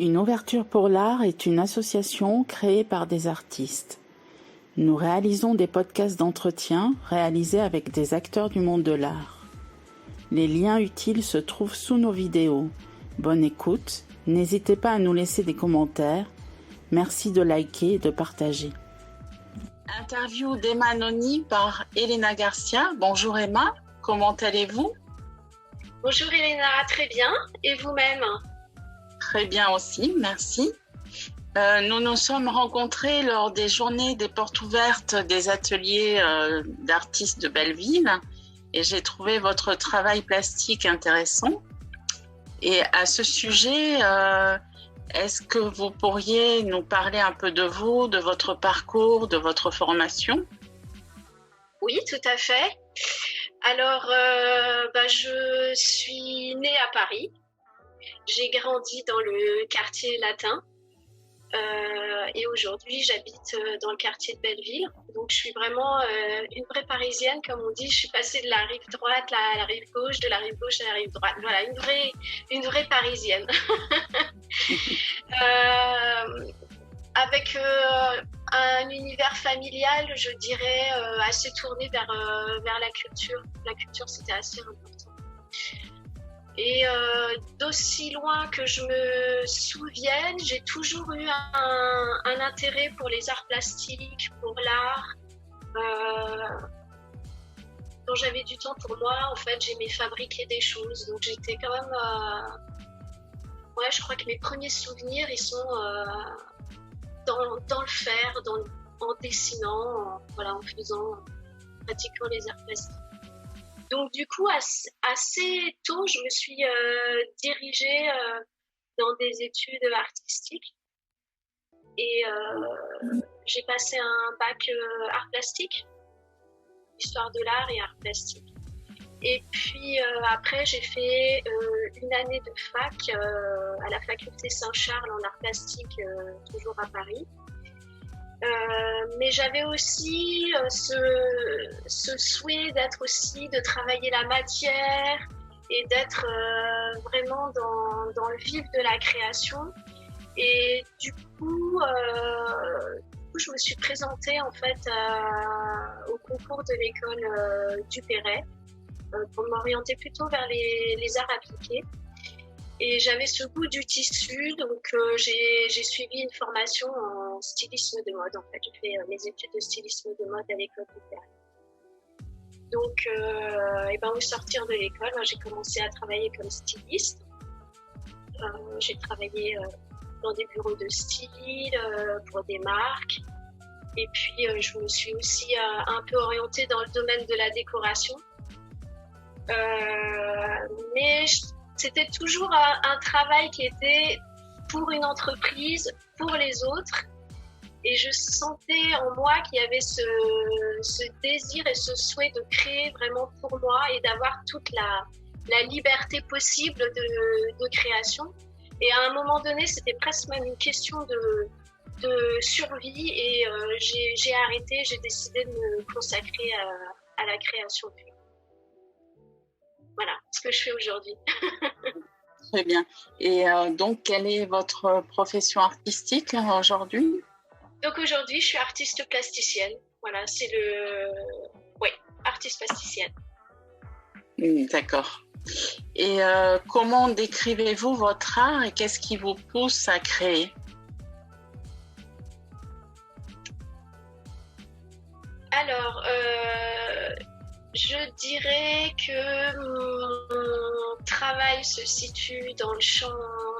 Une ouverture pour l'art est une association créée par des artistes. Nous réalisons des podcasts d'entretien réalisés avec des acteurs du monde de l'art. Les liens utiles se trouvent sous nos vidéos. Bonne écoute, n'hésitez pas à nous laisser des commentaires. Merci de liker et de partager. Interview d'Emma Noni par Elena Garcia. Bonjour Emma, comment allez-vous? Bonjour Elena, très bien. Et vous-même? Très bien aussi, merci. Nous nous sommes rencontrés lors des journées des portes ouvertes des ateliers d'artistes de Belleville et j'ai trouvé votre travail plastique intéressant. Et à ce sujet, est-ce que vous pourriez nous parler un peu de vous, de votre parcours, de votre formation? Oui, tout à fait. Alors, je suis née à Paris. J'ai grandi dans le quartier latin et aujourd'hui j'habite dans le quartier de Belleville. Donc je suis vraiment une vraie parisienne, comme on dit. Je suis passée de la rive droite à la rive gauche, de la rive gauche à la rive droite. Voilà, une vraie parisienne. Avec un univers familial, je dirais, assez tourné vers la culture. La culture, c'était assez important. Et d'aussi loin que je me souvienne, j'ai toujours eu un intérêt pour les arts plastiques, pour l'art. Quand j'avais du temps pour moi, en fait, j'aimais fabriquer des choses. Donc j'étais quand même... je crois que mes premiers souvenirs, ils sont dans le faire, en dessinant, en pratiquant les arts plastiques. Donc du coup, assez tôt, je me suis dirigée dans des études artistiques et j'ai passé un bac art plastique, histoire de l'art et art plastique. Et puis après, j'ai fait une année de fac à la faculté Saint-Charles en art plastique, toujours à Paris. Mais j'avais aussi ce souhait de travailler la matière et d'être vraiment dans le vif de la création. Et du coup, je me suis présentée en fait au concours de l'école du Perret pour m'orienter plutôt vers les arts appliqués. Et j'avais ce goût du tissu, donc j'ai suivi une formation en stylisme de mode. En fait, j'ai fait mes études de stylisme de mode à l'école du Perret. Donc, au sortir de l'école, j'ai commencé à travailler comme styliste. J'ai travaillé dans des bureaux de style, pour des marques. Et puis, je me suis aussi un peu orientée dans le domaine de la décoration. Mais c'était toujours un travail qui était pour une entreprise, pour les autres. Et je sentais en moi qu'il y avait ce désir et ce souhait de créer vraiment pour moi et d'avoir toute la liberté possible de création. Et à un moment donné, c'était presque même une question de survie et j'ai arrêté, j'ai décidé de me consacrer à la création. Voilà ce que je fais aujourd'hui. Très bien. Et donc, quelle est votre profession artistique aujourd'hui? Donc aujourd'hui, je suis artiste plasticienne. Voilà, c'est artiste plasticienne. D'accord. Et comment décrivez-vous votre art et qu'est-ce qui vous pousse à créer? Alors, je dirais que mon travail se situe dans le champ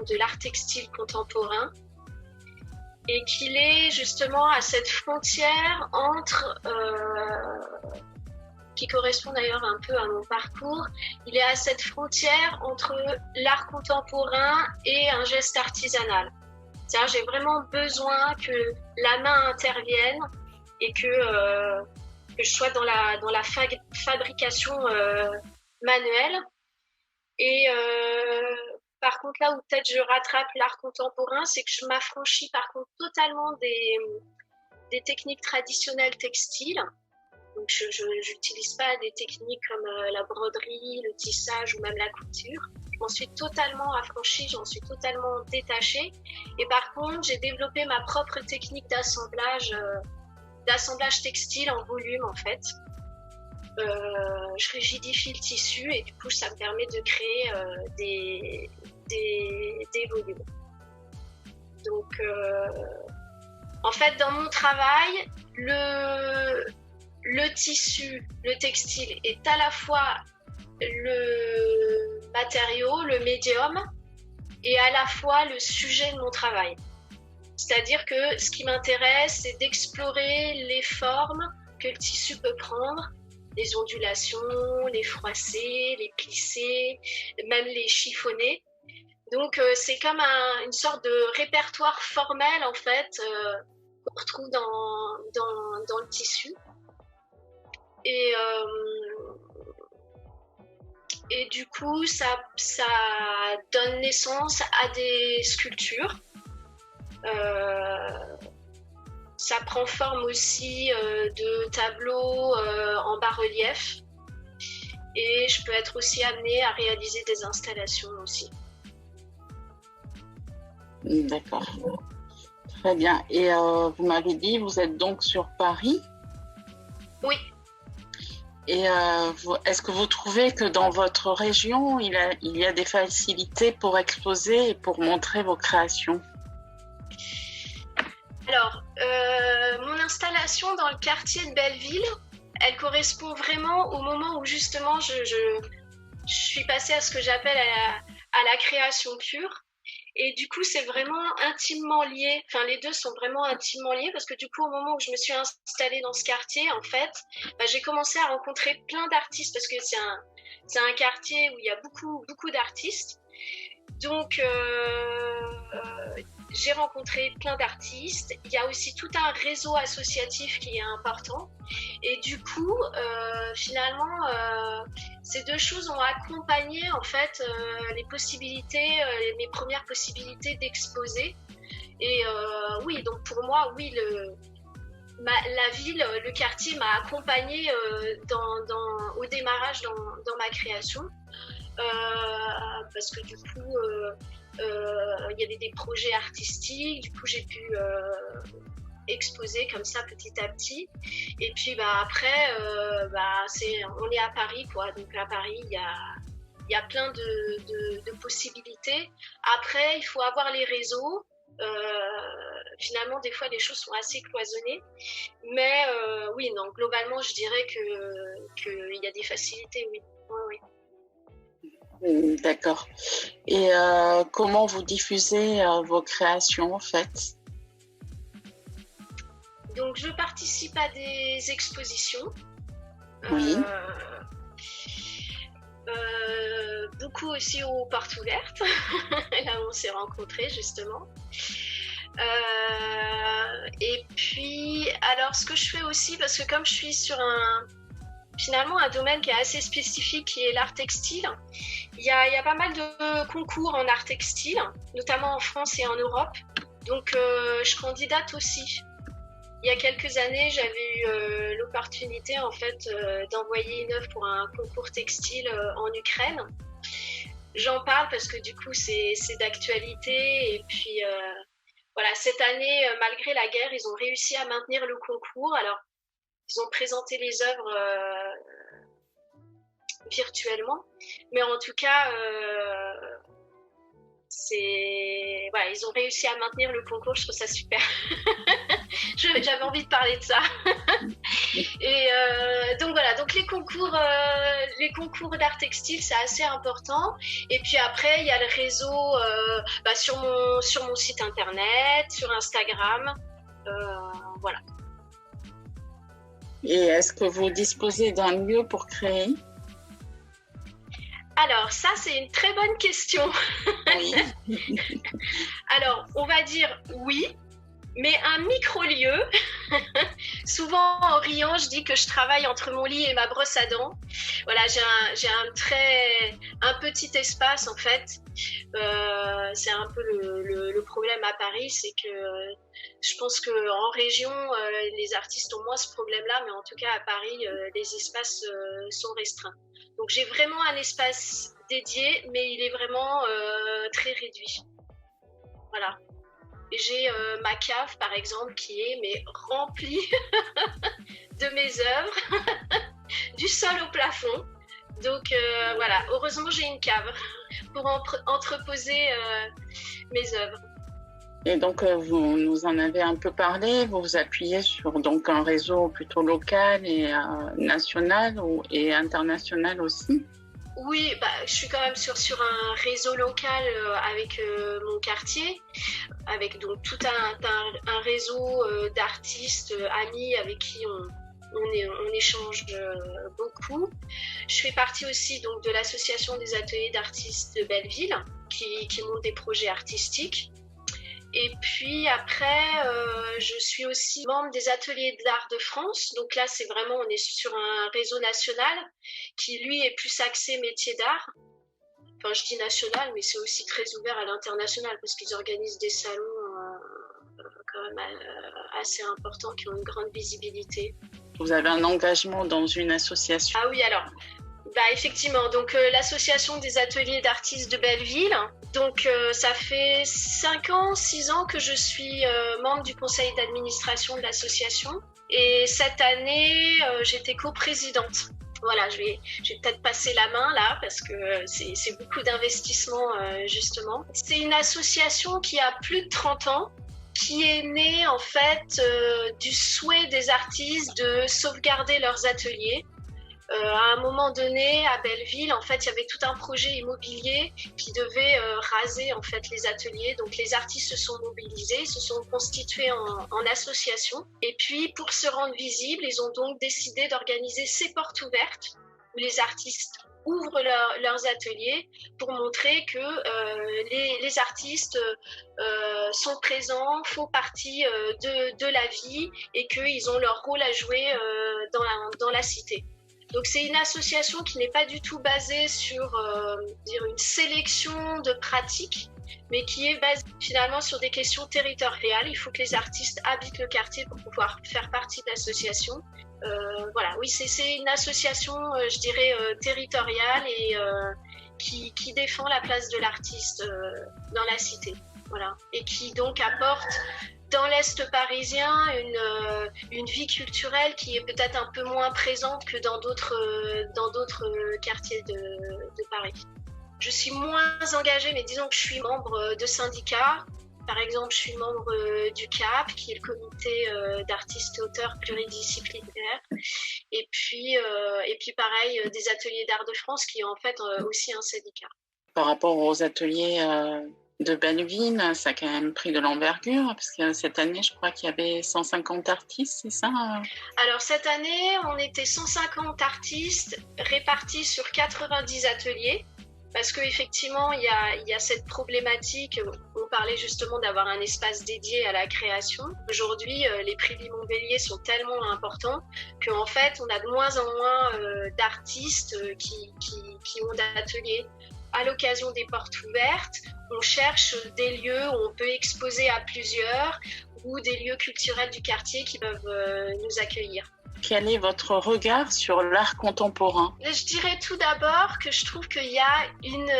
de l'art textile contemporain et qu'il est justement à cette frontière entre, qui correspond d'ailleurs un peu à mon parcours, il est à cette frontière entre l'art contemporain et un geste artisanal. C'est-à-dire j'ai vraiment besoin que la main intervienne et que je sois dans la fabrication manuelle. Et par contre, là où peut-être je rattrape l'art contemporain, c'est que je m'affranchis par contre totalement des techniques traditionnelles textiles. Donc je n'utilise pas des techniques comme la broderie, le tissage ou même la couture. m'en suis totalement affranchie, j'en suis totalement détachée. Et par contre, j'ai développé ma propre technique d'assemblage textile en volume en fait. Je rigidifie le tissu et du coup, ça me permet de créer des volumes. Donc, en fait, dans mon travail, le tissu, le textile est à la fois le matériau, le médium, et à la fois le sujet de mon travail. C'est-à-dire que ce qui m'intéresse, c'est d'explorer les formes que le tissu peut prendre, les ondulations, les froissés, les plissés, même les chiffonnés. Donc, c'est comme une sorte de répertoire formel, en fait, qu'on retrouve dans le tissu. Et du coup, ça donne naissance à des sculptures. Ça prend forme aussi de tableaux en bas-relief. Et je peux être aussi amenée à réaliser des installations aussi. D'accord. Très bien. Et vous m'avez dit, vous êtes donc sur Paris? Oui. Et est-ce que vous trouvez que dans votre région, il y a des facilités pour exposer et pour montrer vos créations? Alors, mon installation dans le quartier de Belleville, elle correspond vraiment au moment où justement je suis passée à ce que j'appelle à la création pure. Et du coup, c'est vraiment intimement lié. Enfin, les deux sont vraiment intimement liés parce que du coup, au moment où je me suis installée dans ce quartier, en fait, j'ai commencé à rencontrer plein d'artistes parce que c'est un quartier où il y a beaucoup d'artistes. Donc, j'ai rencontré plein d'artistes. Il y a aussi tout un réseau associatif qui est important. Et du coup, finalement, ces deux choses ont accompagné en fait les possibilités, mes premières possibilités d'exposer. Et oui, donc pour moi, oui, la ville, le quartier m'a accompagnée au démarrage dans ma création. Parce que du coup, il y avait des projets artistiques, du coup j'ai pu exposer comme ça petit à petit. Et puis après, on est à Paris, quoi. Donc à Paris, il y a plein de possibilités. Après, il faut avoir les réseaux. Finalement, des fois, les choses sont assez cloisonnées. Mais oui, non, globalement, je dirais qu'il y a des facilités, oui. Oui. D'accord. Et comment vous diffusez vos créations, en fait? Donc, je participe à des expositions. Oui. Beaucoup aussi aux portes ouvertes, là où on s'est rencontrés, justement. Et puis, alors, ce que je fais aussi, parce que comme je suis sur finalement un domaine qui est assez spécifique, qui est l'art textile. Il y a pas mal de concours en art textile, notamment en France et en Europe. Donc, je candidate aussi. Il y a quelques années, j'avais eu l'opportunité en fait d'envoyer une œuvre pour un concours textile en Ukraine. J'en parle parce que du coup, c'est d'actualité. Et puis, voilà, cette année, malgré la guerre, ils ont réussi à maintenir le concours. Alors, ils ont présenté les œuvres virtuellement, mais en tout cas, voilà, ils ont réussi à maintenir le concours. Je trouve ça super. J'avais envie de parler de ça. Et donc voilà, donc les concours d'art textile, c'est assez important. Et puis après, il y a le réseau sur mon site internet, sur Instagram, voilà. Et est-ce que vous disposez d'un lieu pour créer? Alors, ça, c'est une très bonne question. Oui. Alors, on va dire oui, mais un micro-lieu. Souvent, en riant, je dis que je travaille entre mon lit et ma brosse à dents. Voilà, j'ai un petit espace, en fait. C'est un peu le problème à Paris, c'est que je pense qu'en région, les artistes ont moins ce problème-là, mais en tout cas, à Paris, les espaces sont restreints. Donc, j'ai vraiment un espace dédié, mais il est vraiment très réduit. Voilà. Et j'ai ma cave, par exemple, qui est remplie de mes œuvres, du sol au plafond. Donc voilà, heureusement j'ai une cave pour entreposer mes œuvres. Et donc, vous nous en avez un peu parlé, vous vous appuyez sur donc, un réseau plutôt local et national et international aussi. Oui, je suis quand même sur un réseau local avec mon quartier, avec donc tout un réseau d'artistes, amis avec qui on échange beaucoup. Je fais partie aussi donc, de l'association des ateliers d'artistes de Belleville qui monte des projets artistiques. Et puis après, je suis aussi membre des ateliers d'art de France. Donc là, on est sur un réseau national qui, lui, est plus axé métier d'art. Enfin, je dis national, mais c'est aussi très ouvert à l'international parce qu'ils organisent des salons quand même assez importants qui ont une grande visibilité. Vous avez un engagement dans une association? Ah oui, alors... effectivement, donc l'association des ateliers d'artistes de Belleville. Donc ça fait 6 ans que je suis membre du conseil d'administration de l'association. Et cette année, j'étais coprésidente. Voilà, je vais peut-être passer la main là parce que c'est beaucoup d'investissement justement. C'est une association qui a plus de 30 ans, qui est née en fait du souhait des artistes de sauvegarder leurs ateliers. À un moment donné, à Belleville, en fait, il y avait tout un projet immobilier qui devait raser en fait les ateliers. Donc, les artistes se sont mobilisés, se sont constitués en association. Et puis, pour se rendre visibles, ils ont donc décidé d'organiser ces portes ouvertes où les artistes ouvrent leurs ateliers pour montrer que les artistes sont présents, font partie de la vie et qu'ils ont leur rôle à jouer dans la cité. Donc c'est une association qui n'est pas du tout basée sur une sélection de pratiques, mais qui est basée finalement sur des questions territoriales. Il faut que les artistes habitent le quartier pour pouvoir faire partie de l'association. Voilà, oui, c'est une association, je dirais, territoriale et qui défend la place de l'artiste dans la cité. Voilà, et qui donc apporte dans l'Est parisien une vie culturelle qui est peut-être un peu moins présente que dans d'autres quartiers de Paris. Je suis moins engagée, mais disons que je suis membre de syndicats. Par exemple, je suis membre du CAP, qui est le comité d'artistes et auteurs pluridisciplinaires. Et puis pareil, des ateliers d'art de France, qui est en fait aussi un syndicat. Par rapport aux ateliers de Belleville, ça a quand même pris de l'envergure, parce que cette année, je crois qu'il y avait 150 artistes, c'est ça? Alors cette année, on était 150 artistes répartis sur 90 ateliers, parce qu'effectivement, il y a cette problématique. On parlait justement d'avoir un espace dédié à la création. Aujourd'hui, les prix Limon-Bélier sont tellement importants qu'en fait, on a de moins en moins d'artistes qui ont d'ateliers. À l'occasion des portes ouvertes, on cherche des lieux où on peut exposer à plusieurs ou des lieux culturels du quartier qui peuvent nous accueillir. Quel est votre regard sur l'art contemporain? Je dirais tout d'abord que je trouve qu'il y a une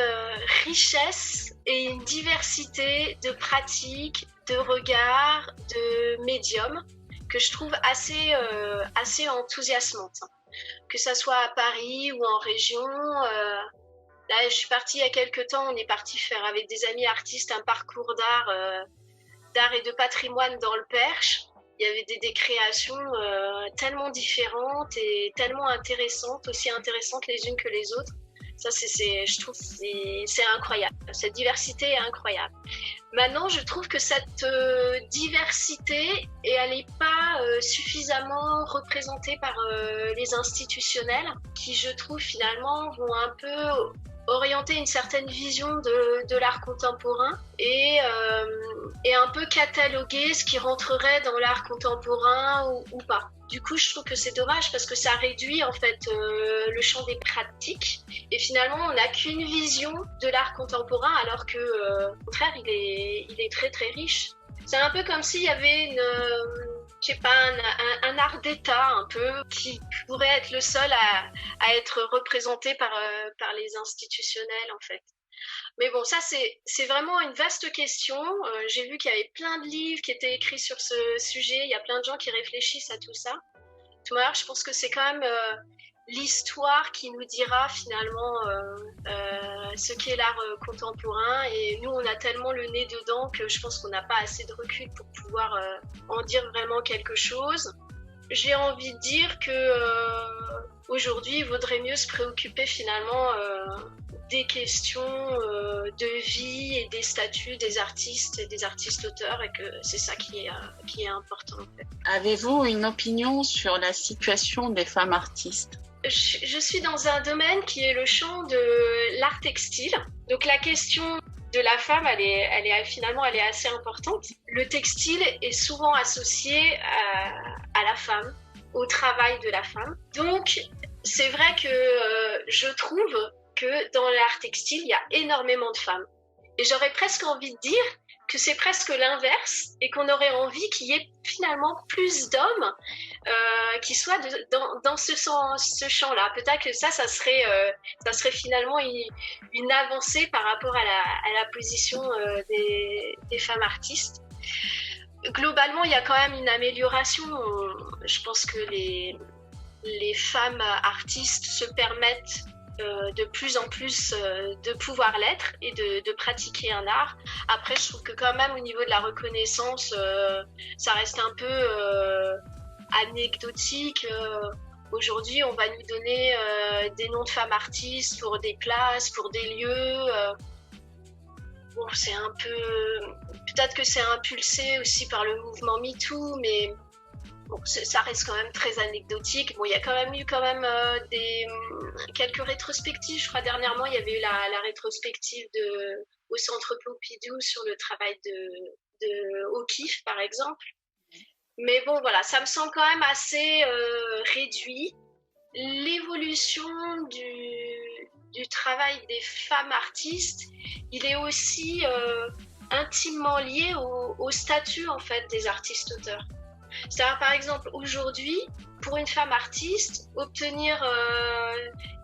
richesse et une diversité de pratiques, de regards, de médiums que je trouve assez enthousiasmante. Que ça soit à Paris ou en région. Là, je suis partie il y a quelques temps, on est parti faire avec des amis artistes un parcours d'art et de patrimoine dans le Perche. Il y avait des créations tellement différentes et tellement intéressantes, aussi intéressantes les unes que les autres. Ça, je trouve c'est incroyable. Cette diversité est incroyable. Maintenant, je trouve que cette diversité, elle n'est pas suffisamment représentée par les institutionnels qui, je trouve, finalement, vont un peu orienter une certaine vision de l'art contemporain et un peu cataloguer ce qui rentrerait dans l'art contemporain ou pas. Du coup, je trouve que c'est dommage parce que ça réduit en fait le champ des pratiques et finalement, on n'a qu'une vision de l'art contemporain alors que, au contraire, il est très très riche. C'est un peu comme s'il y avait je sais pas, un art d'État un peu, qui pourrait être le seul à être représenté par les institutionnels, en fait. Mais bon, ça, c'est vraiment une vaste question. J'ai vu qu'il y avait plein de livres qui étaient écrits sur ce sujet. Il y a plein de gens qui réfléchissent à tout ça. Tout à l'heure, je pense que c'est quand même l'histoire qui nous dira finalement ce qu'est l'art contemporain. Et nous, on a tellement le nez dedans que je pense qu'on n'a pas assez de recul pour pouvoir en dire vraiment quelque chose. J'ai envie de dire que aujourd'hui, il vaudrait mieux se préoccuper finalement des questions de vie et des statuts des artistes et des artistes-auteurs, et que c'est ça qui est important, en fait. Avez-vous une opinion sur la situation des femmes artistes ? Je suis dans un domaine qui est le champ de l'art textile. Donc la question de la femme, elle est assez importante. Le textile est souvent associé à la femme, au travail de la femme. Donc c'est vrai que je trouve que dans l'art textile, il y a énormément de femmes. Et j'aurais presque envie de dire que c'est presque l'inverse, et qu'on aurait envie qu'il y ait finalement plus d'hommes qui soient dans ce champ-là. Peut-être que ça serait finalement une avancée par rapport à la position des femmes artistes. Globalement, il y a quand même une amélioration. Je pense que les femmes artistes se permettent de plus en plus de pouvoir l'être et de pratiquer un art. Après, je trouve que quand même au niveau de la reconnaissance, ça reste un peu anecdotique. Aujourd'hui, on va nous donner des noms de femmes artistes pour des places, pour des lieux. Bon, c'est un peu... Peut-être que c'est impulsé aussi par le mouvement MeToo, mais bon, ça reste quand même très anecdotique. Bon, il y a quand même eu quelques rétrospectives. Je crois dernièrement, il y avait eu la rétrospective au Centre Pompidou sur le travail de O'Keeffe, par exemple. Mais bon, voilà, ça me semble quand même assez réduit. L'évolution du travail des femmes artistes, il est aussi intimement lié au statut, en fait, des artistes-auteurs. C'est-à-dire, par exemple, aujourd'hui, pour une femme artiste, obtenir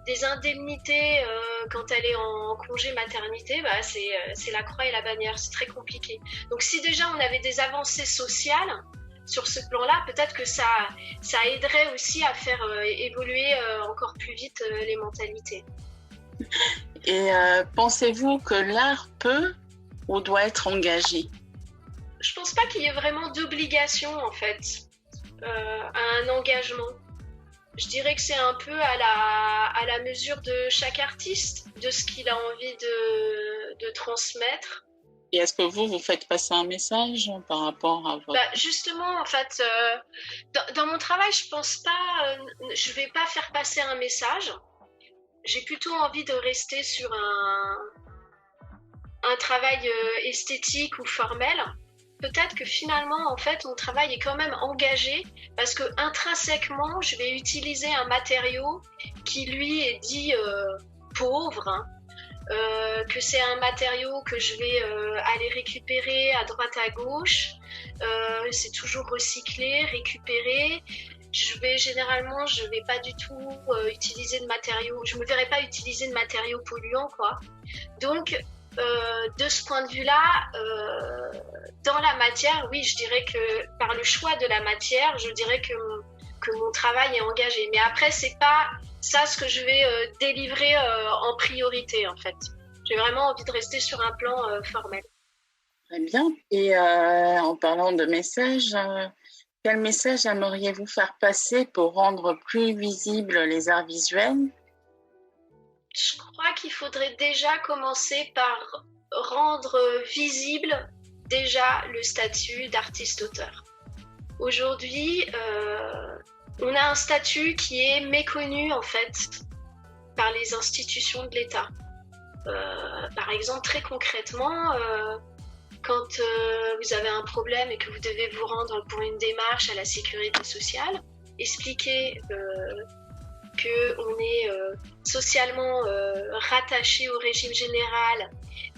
des indemnités quand elle est en congé maternité, c'est la croix et la bannière, c'est très compliqué. Donc si déjà on avait des avancées sociales sur ce plan-là, peut-être que ça aiderait aussi à faire évoluer encore plus vite les mentalités. Et pensez-vous que l'art peut ou doit être engagé ? Je pense pas qu'il y ait vraiment d'obligation, en fait, à un engagement. Je dirais que c'est un peu à la mesure de chaque artiste, de ce qu'il a envie de transmettre. Et est-ce que vous faites passer un message par rapport à votre... Justement, en fait, dans mon travail, je vais pas faire passer un message. J'ai plutôt envie de rester sur un travail esthétique ou formel. Peut-être que finalement, en fait, mon travail est quand même engagé parce que intrinsèquement, je vais utiliser un matériau qui, lui, est dit pauvre, hein, que c'est un matériau que je vais aller récupérer à droite à gauche. C'est toujours recyclé, récupéré. Je vais pas du tout utiliser de matériaux. Je me verrai pas utiliser de matériaux polluants, quoi. Donc, de ce point de vue-là, dans la matière, oui, je dirais que par le choix de la matière, je dirais que mon travail est engagé. Mais après, c'est pas ça ce que je vais délivrer en priorité, en fait. J'ai vraiment envie de rester sur un plan formel. Très bien. Et en parlant de messages, quel message aimeriez-vous faire passer pour rendre plus visibles les arts visuels ? Je crois qu'il faudrait déjà commencer par rendre visible déjà le statut d'artiste-auteur. Aujourd'hui, on a un statut qui est méconnu, en fait, par les institutions de l'État. Par exemple, très concrètement, quand vous avez un problème et que vous devez vous rendre pour une démarche à la sécurité sociale, expliquer qu'on est socialement rattaché au régime général,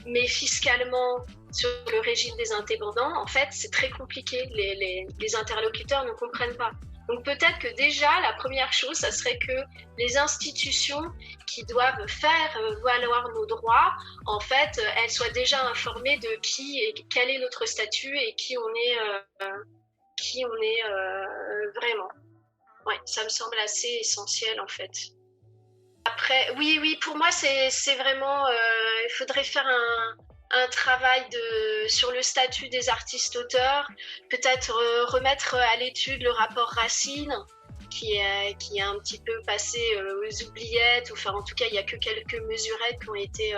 mais fiscalement sur le régime des indépendants, en fait, c'est très compliqué. Les interlocuteurs ne comprennent pas. Donc peut-être que déjà, la première chose, ça serait que les institutions qui doivent faire valoir nos droits, en fait, elles soient déjà informées de quel est notre statut et qui on est vraiment. Ouais, ça me semble assez essentiel, en fait. Après, oui, pour moi, c'est vraiment... il faudrait faire un travail sur le statut des artistes-auteurs, peut-être remettre à l'étude le rapport Racine, qui est un petit peu passé aux oubliettes, enfin en tout cas il n'y a que quelques mesurettes qui ont été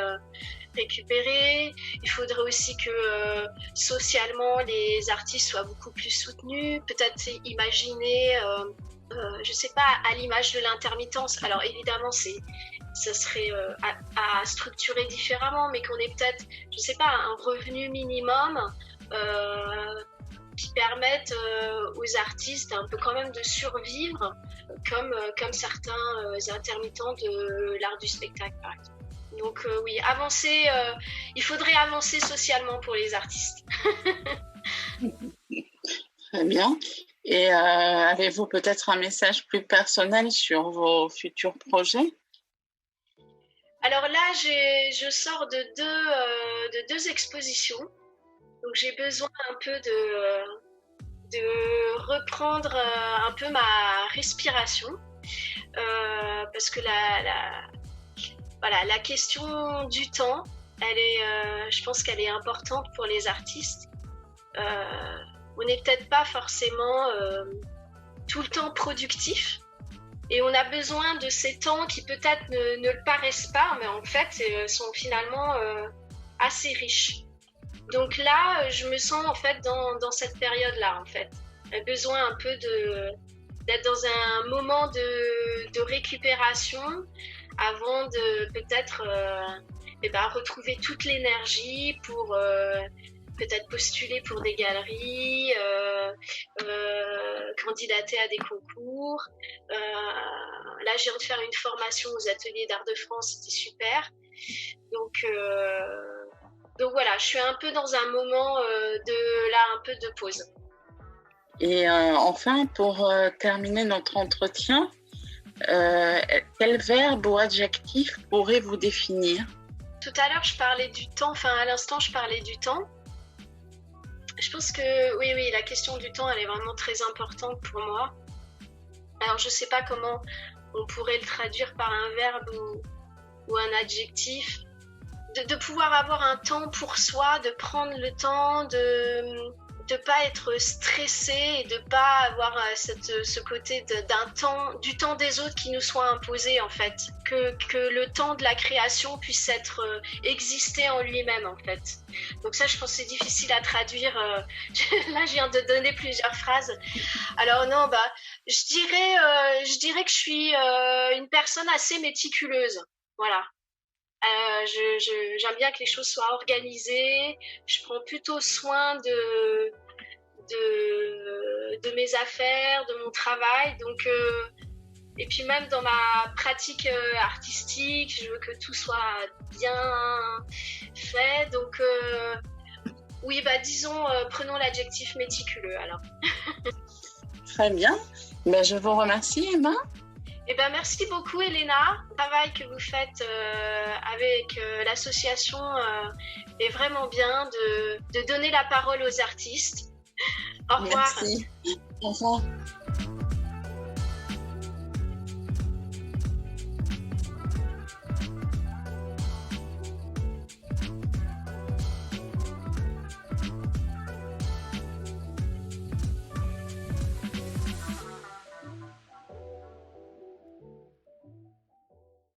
récupérées. Il faudrait aussi que socialement les artistes soient beaucoup plus soutenus, peut-être imaginer, je sais pas, à l'image de l'intermittence. Alors évidemment ça serait à structurer différemment, mais qu'on ait peut-être, je sais pas, un revenu minimum qui permette aux artistes un peu quand même de survivre, comme certains intermittents de l'art du spectacle, par exemple. Donc oui, il faudrait avancer socialement pour les artistes. Très bien. Et avez-vous peut-être un message plus personnel sur vos futurs projets ? Alors là, je sors de deux expositions, donc j'ai besoin un peu de reprendre un peu ma respiration, parce que la question du temps, je pense qu'elle est importante pour les artistes. On n'est peut-être pas forcément tout le temps productif. Et on a besoin de ces temps qui peut-être ne le paraissent pas, mais en fait sont finalement assez riches. Donc là, je me sens en fait dans cette période-là, en fait. J'ai besoin un peu d'être dans un moment de récupération avant de peut-être retrouver toute l'énergie pour peut-être postuler pour des galeries, candidater à des concours. Là, j'ai envie de faire une formation aux ateliers d'art de France, c'était super. Donc voilà, je suis un peu dans un moment un peu de pause. Et enfin, pour terminer notre entretien, quel verbe ou adjectif pourrait vous définir ? Tout à l'heure, je parlais du temps, à l'instant, je parlais du temps. Je pense que oui, la question du temps, elle est vraiment très importante pour moi. Alors, je ne sais pas comment on pourrait le traduire par un verbe ou un adjectif. De pouvoir avoir un temps pour soi, de prendre le temps de pas être stressé et de pas avoir ce côté du temps des autres qui nous soit imposé, en fait. Que le temps de la création puisse exister en lui-même, en fait. Donc ça, je pense que c'est difficile à traduire. Là, je viens de donner plusieurs phrases. Alors non, je dirais que je suis une personne assez méticuleuse. Voilà. J'aime bien que les choses soient organisées. Je prends plutôt soin de mes affaires, de mon travail. Donc, et puis même dans ma pratique artistique, je veux que tout soit bien fait. Donc, oui, disons, prenons l'adjectif méticuleux alors. Très bien. Je vous remercie, Emma. Merci beaucoup, Elena. Le travail que vous faites avec l'association est vraiment bien de donner la parole aux artistes. Au revoir. Merci. Au revoir.